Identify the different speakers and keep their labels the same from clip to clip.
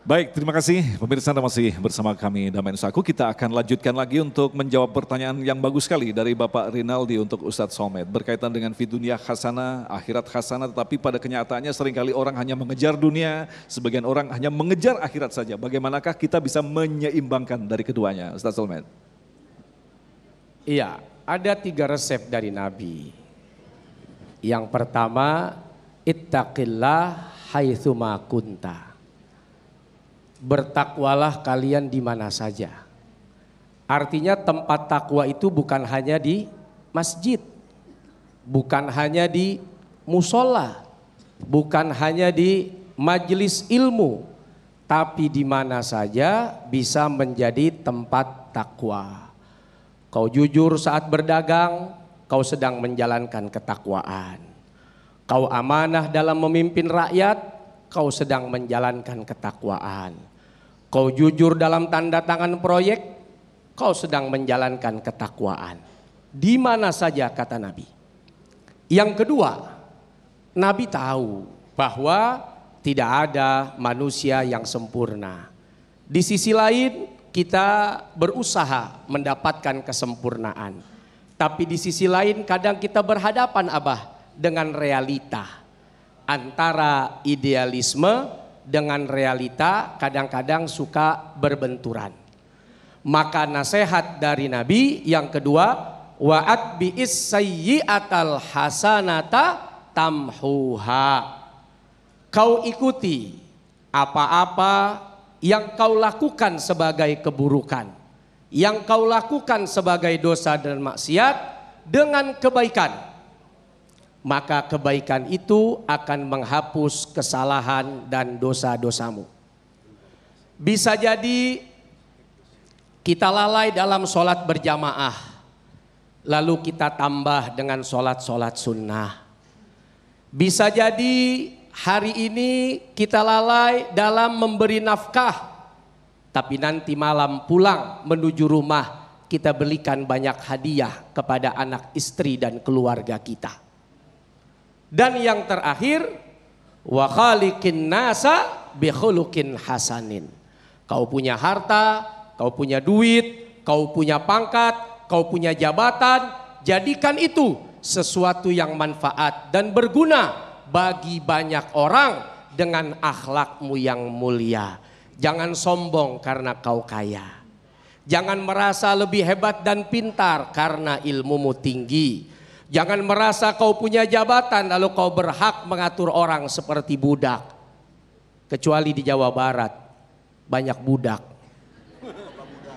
Speaker 1: Baik, terima kasih pemirsa Anda masih bersama kami Damai Nusaku. Kita akan lanjutkan lagi untuk menjawab pertanyaan yang bagus sekali dari Bapak Rinaldi untuk Ustadz Somad. Berkaitan dengan fidunia khasana, akhirat khasana, tetapi pada kenyataannya seringkali orang hanya mengejar dunia, sebagian orang hanya mengejar akhirat saja. Bagaimanakah kita bisa menyeimbangkan dari keduanya, Ustadz Somad?
Speaker 2: Iya, ada 3 resep dari Nabi. Yang pertama, ittaqillah haitsuma kunta. Bertakwalah kalian di mana saja. Artinya tempat takwa itu bukan hanya di masjid, bukan hanya di musola, bukan hanya di majelis ilmu, tapi di mana saja bisa menjadi tempat takwa. Kau jujur saat berdagang, kau sedang menjalankan ketakwaan. Kau amanah dalam memimpin rakyat, kau sedang menjalankan ketakwaan. Kau jujur dalam tanda tangan proyek, kau sedang menjalankan ketakwaan. Di mana saja, kata Nabi. Yang kedua, Nabi tahu bahwa tidak ada manusia yang sempurna. Di sisi lain kita berusaha mendapatkan kesempurnaan. Tapi di sisi lain kadang kita berhadapan dengan realita. Antara idealisme dengan realita kadang-kadang suka berbenturan. Maka nasihat dari Nabi yang kedua, wa'at bi'is sayyi'atal hasanata tamhuha. Kau ikuti apa-apa yang kau lakukan sebagai keburukan, yang kau lakukan sebagai dosa dan maksiat dengan kebaikan. Maka kebaikan itu akan menghapus kesalahan dan dosa-dosamu. Bisa jadi kita lalai dalam sholat berjamaah, lalu kita tambah dengan sholat-sholat sunnah. Bisa jadi hari ini kita lalai dalam memberi nafkah, tapi nanti malam pulang menuju rumah kita belikan banyak hadiah kepada anak istri dan keluarga kita. Dan yang terakhir, wa khaliqin nasa bi khuluqin hasanin. Kau punya harta, kau punya duit, kau punya pangkat, kau punya jabatan, jadikan itu sesuatu yang manfaat dan berguna bagi banyak orang dengan akhlakmu yang mulia. Jangan sombong karena kau kaya. Jangan merasa lebih hebat dan pintar karena ilmumu tinggi. Jangan merasa kau punya jabatan lalu kau berhak mengatur orang seperti budak. Kecuali di Jawa Barat banyak budak.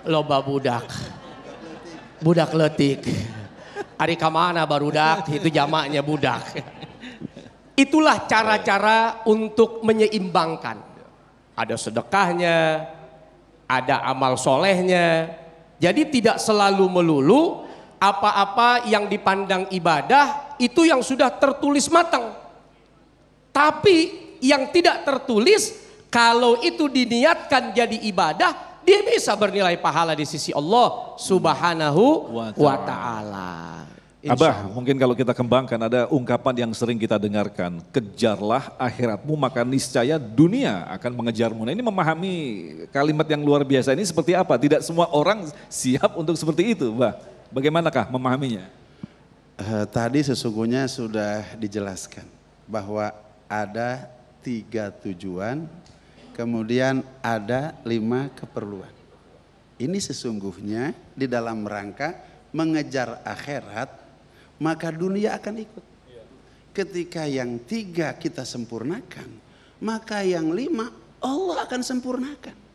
Speaker 2: Loba budak. Budak letik. Ari kamana barudak, itu jamaknya budak. Itulah cara-cara untuk menyeimbangkan. Ada sedekahnya, ada amal solehnya. Jadi tidak selalu melulu apa-apa yang dipandang ibadah itu yang sudah tertulis matang. Tapi yang tidak tertulis, kalau itu diniatkan jadi ibadah, dia bisa bernilai pahala di sisi Allah Subhanahu wa ta'ala.
Speaker 1: Abah, mungkin kalau kita kembangkan ada ungkapan yang sering kita dengarkan, kejarlah akhiratmu maka niscaya dunia akan mengejarmu. Nah, ini memahami kalimat yang luar biasa ini seperti apa? Tidak semua orang siap untuk seperti itu, Mbah. Bagaimanakah memahaminya?
Speaker 3: Tadi sesungguhnya sudah dijelaskan bahwa ada 3 tujuan, kemudian ada 5 keperluan. Ini sesungguhnya di dalam rangka mengejar akhirat, maka dunia akan ikut. Ketika yang 3 kita sempurnakan, maka yang 5 Allah akan sempurnakan.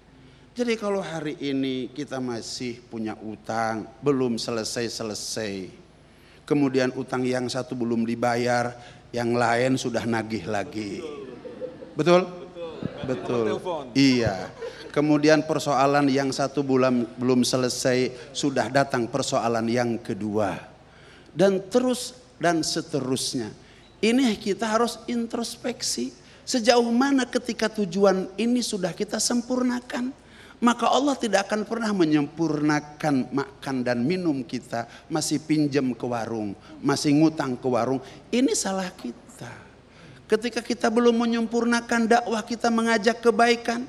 Speaker 3: Jadi kalau hari ini kita masih punya utang, belum selesai-selesai. Kemudian utang yang satu belum dibayar, yang lain sudah nagih lagi. Betul? Betul. Iya. Kemudian persoalan yang satu bulan belum selesai, sudah datang persoalan yang kedua. Dan terus dan seterusnya. Ini kita harus introspeksi. Sejauh mana ketika tujuan ini sudah kita sempurnakan. Maka Allah tidak akan pernah menyempurnakan makan dan minum kita. Masih pinjam ke warung, masih ngutang ke warung. Ini salah kita. Ketika kita belum menyempurnakan dakwah kita mengajak kebaikan.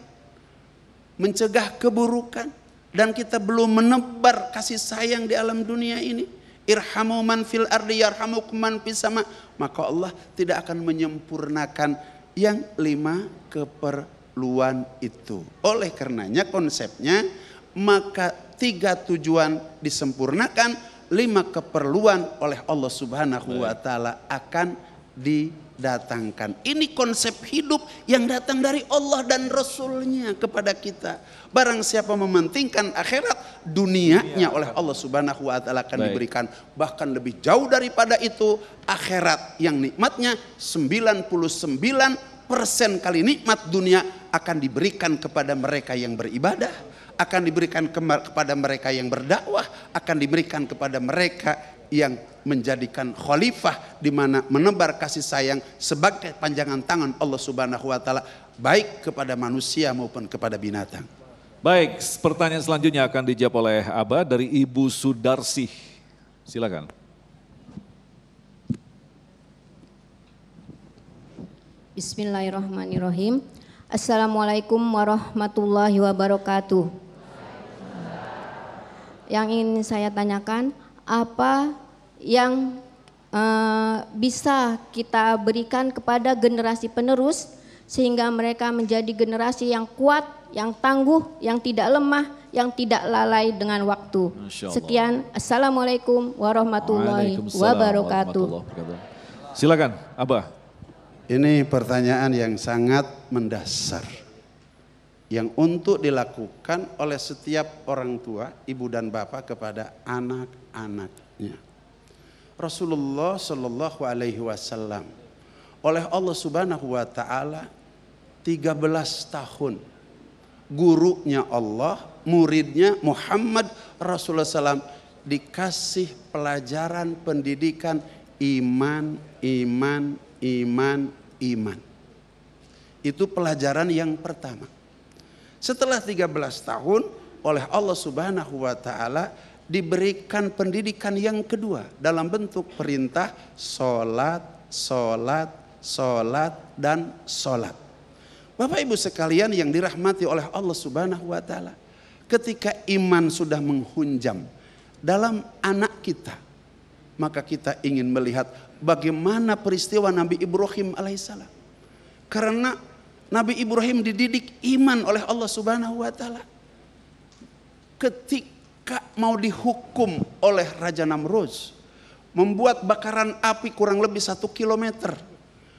Speaker 3: mencegah keburukan, dan kita belum menebar kasih sayang di alam dunia ini, irhamu man fil ardi yarhamukum man fis sama, maka Allah tidak akan menyempurnakan yang 5 keperluan itu. Oleh karenanya konsepnya, maka 3 tujuan disempurnakan, 5 keperluan oleh Allah Subhanahu wa taala akan didatangkan. Ini konsep hidup yang datang dari Allah dan Rasulnya kepada kita. Barang siapa mementingkan akhirat, dunianya oleh Allah Subhanahu wa taala akan diberikan. Bahkan lebih jauh daripada itu, akhirat yang nikmatnya 99% kali nikmat dunia akan diberikan kepada mereka yang beribadah, akan diberikan kepada mereka yang berdakwah, akan diberikan kepada mereka yang menjadikan khalifah, di mana menebar kasih sayang sebagai panjangan tangan Allah Subhanahu wa taala baik kepada manusia maupun kepada binatang.
Speaker 1: Baik, pertanyaan selanjutnya akan dijawab oleh Abah dari Ibu Sudarsih. Silakan.
Speaker 4: Bismillahirrahmanirrahim. Assalamualaikum warahmatullahi wabarakatuh. Yang ingin saya tanyakan, apa yang bisa kita berikan kepada generasi penerus sehingga mereka menjadi generasi yang kuat, yang tangguh, yang tidak lemah, yang tidak lalai dengan waktu. Sekian, assalamualaikum warahmatullahi wabarakatuh.
Speaker 1: Silakan, Abah.
Speaker 3: Ini pertanyaan yang sangat mendasar, yang untuk dilakukan oleh setiap orang tua, ibu dan bapak kepada anak-anaknya. Rasulullah Shallallahu Alaihi Wasallam oleh Allah Subhanahu Wa Taala 13 tahun gurunya Allah, muridnya Muhammad Rasulullah SAW dikasih pelajaran pendidikan iman. Itu pelajaran yang pertama. Setelah 13 tahun oleh Allah Subhanahu wa taala diberikan pendidikan yang kedua dalam bentuk perintah salat dan salat. Bapak Ibu sekalian yang dirahmati oleh Allah Subhanahu wa taala, ketika iman sudah menghunjam dalam anak kita, maka kita ingin melihat bagaimana peristiwa Nabi Ibrahim alaihissalam. Karena Nabi Ibrahim dididik iman oleh Allah Subhanahu wa taala. Ketika mau dihukum oleh Raja Namrud, membuat bakaran api kurang lebih 1 kilometer.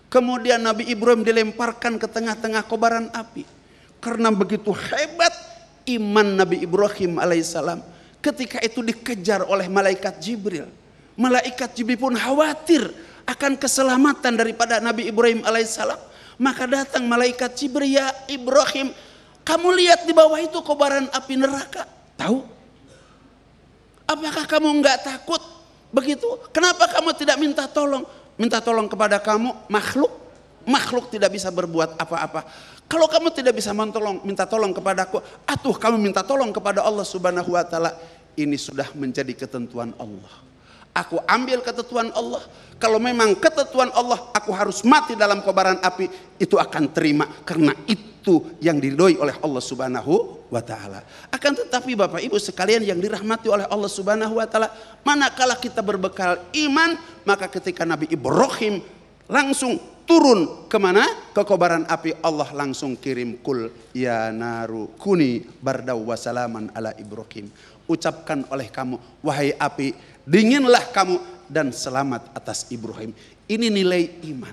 Speaker 3: Kemudian Nabi Ibrahim dilemparkan ke tengah-tengah kobaran api. Karena begitu hebat iman Nabi Ibrahim alaihissalam, ketika itu dikejar oleh malaikat Jibril. Malaikat Jibril pun khawatir akan keselamatan daripada Nabi Ibrahim alaihissalam. Maka datang malaikat Jibril, ya Ibrahim, kamu lihat di bawah itu kobaran api neraka. Tahu? Apakah kamu enggak takut? Begitu. Kenapa kamu tidak minta tolong? Minta tolong kepada kamu makhluk. Makhluk tidak bisa berbuat apa-apa. Kalau kamu tidak bisa minta tolong kepadaku, atuh kamu minta tolong kepada Allah Subhanahu wa taala. Ini sudah menjadi ketentuan Allah. Aku ambil ketentuan Allah. Kalau memang ketentuan Allah aku harus mati dalam kobaran api, itu akan terima. Karena itu yang diridhoi oleh Allah Subhanahu wa ta'ala. Akan tetapi Bapak Ibu sekalian yang dirahmati oleh Allah Subhanahu wa ta'ala, manakala kita berbekal iman, maka ketika Nabi Ibrahim langsung turun kemana? Ke kobaran api, Allah langsung kirim kul ya naru kuni bardaw wa salaman ala Ibrahim. Ucapkan oleh kamu, wahai api, dinginlah kamu dan selamat atas Ibrahim. Ini nilai iman.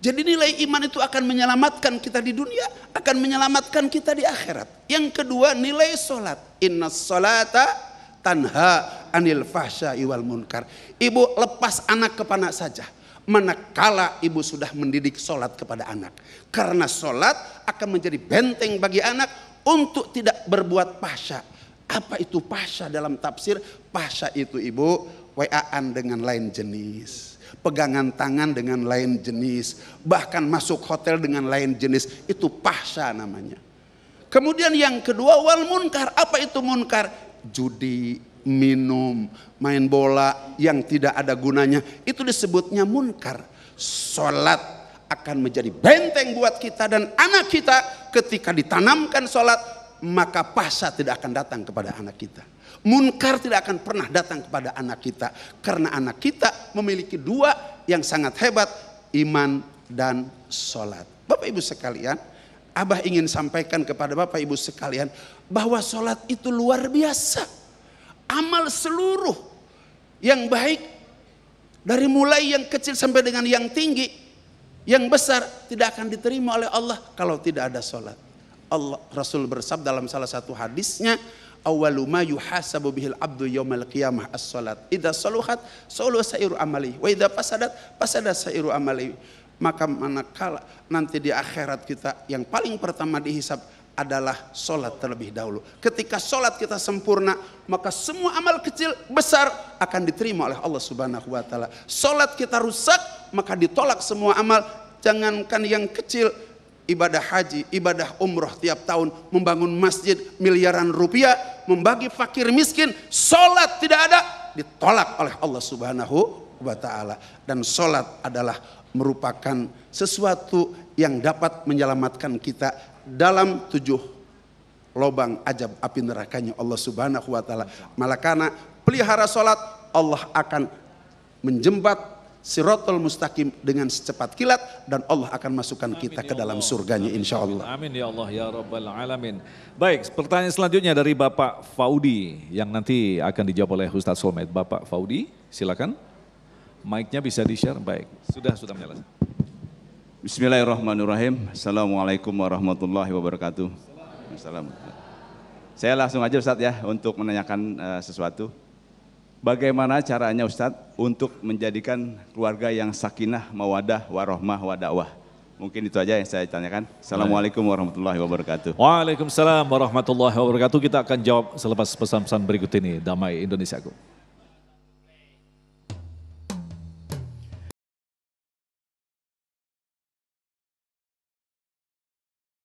Speaker 3: Jadi nilai iman itu akan menyelamatkan kita di dunia, akan menyelamatkan kita di akhirat. Yang kedua nilai solat. Inna solata tanha anil fahsya'i wal munkar. Ibu lepas anak kemana saja, manakala ibu sudah mendidik solat kepada anak. Karena solat akan menjadi benteng bagi anak untuk tidak berbuat fahsya. Apa itu fahsya dalam tafsir? Fahsya itu ibu, WA-an dengan lain jenis, pegangan tangan dengan lain jenis, bahkan masuk hotel dengan lain jenis, itu fahsya namanya. Kemudian yang kedua wal munkar. Apa itu munkar? Judi, minum, main bola yang tidak ada gunanya, itu disebutnya munkar. Salat akan menjadi benteng buat kita dan anak kita ketika ditanamkan salat, maka fahsya tidak akan datang kepada anak kita. Munkar tidak akan pernah datang kepada anak kita. Karena anak kita memiliki dua yang sangat hebat, iman dan sholat. Bapak Ibu sekalian, Abah ingin sampaikan kepada Bapak Ibu sekalian bahwa sholat itu luar biasa. Amal seluruh yang baik, dari mulai yang kecil sampai dengan yang tinggi, yang besar, tidak akan diterima oleh Allah kalau tidak ada sholat. Allah, Rasul bersabda dalam salah satu hadisnya, awwalu ma yuhasabu bihil abdu yaumal qiyamah as-salat. Idza saluhat salu sairu amali wa idza fasadat fasada sairu amali. Maka manakala nanti di akhirat kita yang paling pertama dihisab adalah sholat terlebih dahulu. Ketika sholat kita sempurna, maka semua amal kecil besar akan diterima oleh Allah Subhanahu wa taala. Sholat kita rusak, maka ditolak semua amal. Jangankan yang kecil, ibadah haji, ibadah umroh tiap tahun, membangun masjid miliaran rupiah, membagi fakir miskin, sholat tidak ada, ditolak oleh Allah Subhanahu wa taala. Dan sholat adalah merupakan sesuatu yang dapat menyelamatkan kita dalam 7 lubang ajab api nerakanya Allah Subhanahu wa taala. Malakana pelihara sholat, Allah akan menjembat Siratul Mustaqim dengan secepat kilat, dan Allah akan masukkan kita ke dalam surganya insya Allah.
Speaker 1: Amin ya Allah ya Rabbal Alamin. Baik, pertanyaan selanjutnya dari Bapak Faudi yang nanti akan dijawab oleh Ustadz Somed. Bapak Faudi, silakan. Mic-nya bisa di-share. Baik, sudah menyala.
Speaker 5: Bismillahirrahmanirrahim. Assalamualaikum warahmatullahi wabarakatuh. Assalamualaikum. Saya langsung aja Ustadz ya untuk menanyakan sesuatu. Bagaimana caranya Ustadz untuk menjadikan keluarga yang sakinah, mawadah, warohmah, wadakwah? Mungkin itu aja yang saya tanyakan. Assalamualaikum warahmatullahi wabarakatuh.
Speaker 1: Waalaikumsalam warahmatullahi wabarakatuh. Kita akan jawab selepas pesan-pesan berikut ini. Damai Indonesiaku.